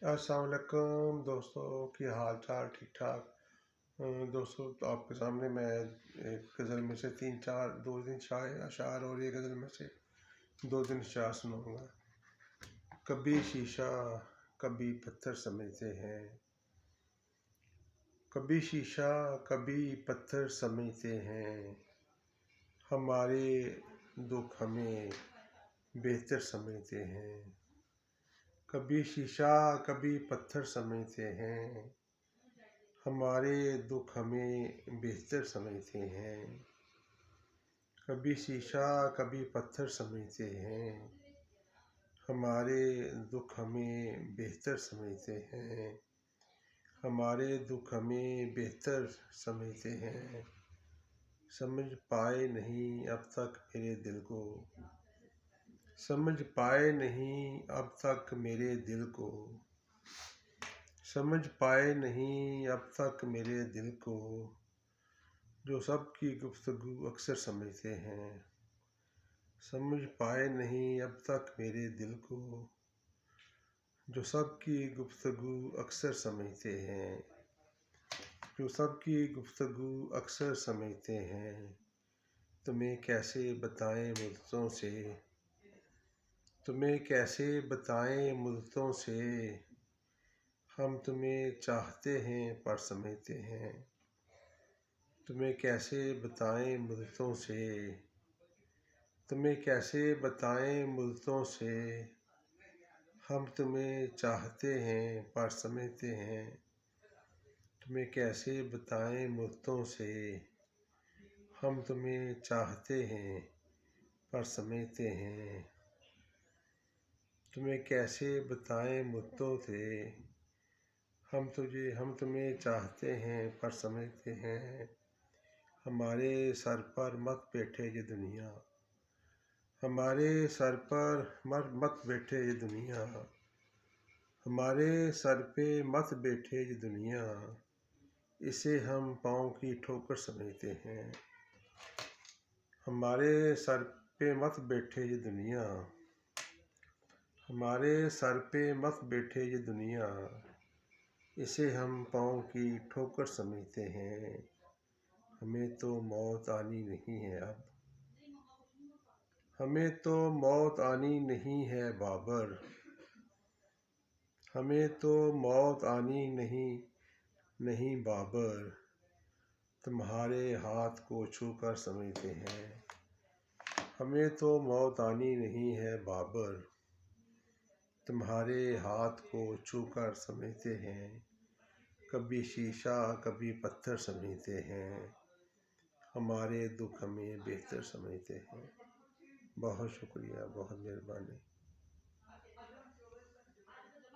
अस्सलाम वालेकुम दोस्तों, की हाल चाल ठीक ठाक। दोस्तों, तो आपके सामने मैं एक गज़ल में से दो दिन अशार और एक गज़ल में से दो दिन अशार सुनाऊंगा। कभी शीशा कभी पत्थर समझते हैं, कभी शीशा कभी पत्थर समझते हैं, हमारे दुख हमें बेहतर समझते हैं। कभी शीशा कभी पत्थर समझते हैं, हमारे दुख हमें बेहतर समझते हैं। कभी शीशा कभी पत्थर समझते हैं, हमारे दुख हमें बेहतर समझते हैं। हमारे दुख हमें बेहतर समझते हैं। समझ पाए नहीं अब तक मेरे दिल को, समझ पाए नहीं अब तक मेरे दिल को, समझ पाए नहीं अब तक मेरे दिल को, जो सबकी गुफ्तगू अक्सर समझते हैं। समझ पाए नहीं अब तक मेरे दिल को, जो सबकी गुफ्तगू अक्सर समझते हैं। जो सबकी गुफ्तगू अक्सर समझते हैं। तुम्हें कैसे बताएं मुद्दतों से, तुम्हें कैसे बताएं मुद्दतों से, हम तुम्हें चाहते हैं पर समझते हैं। तुम्हें कैसे बताएं मुद्दतों से, तुम्हें कैसे बताएं मुद्दतों से, हम तुम्हें चाहते हैं पर समझते हैं। तुम्हें कैसे बताएं मुद्दतों से, हम तुम्हें चाहते हैं पर समझते हैं। तुम्हें कैसे बताएं मुद्दतों से, हम तुम्हें चाहते हैं पर समझते हैं। हमारे सर पर मत बैठे ये दुनिया, हमारे सर पर मत बैठे ये दुनिया, हमारे सर पे मत बैठे ये दुनिया, इसे हम पाँव की ठोकर समझते हैं। हमारे सर पे मत बैठे ये दुनिया, हमारे सर पे मत बैठे ये दुनिया, इसे हम पाँव की ठोकर समझते हैं। हमें तो मौत आनी नहीं है अब, हमें तो मौत आनी नहीं है बाबर, हमें तो मौत आनी नहीं बाबर, तुम्हारे हाथ को छू कर समझते हैं। हमें तो मौत आनी नहीं है बाबर, तुम्हारे हाथ को छू कर समझते हैं। कभी शीशा कभी पत्थर समझते हैं, हमारे दुख हमें बेहतर समझते हैं। बहुत शुक्रिया, बहुत मेहरबानी।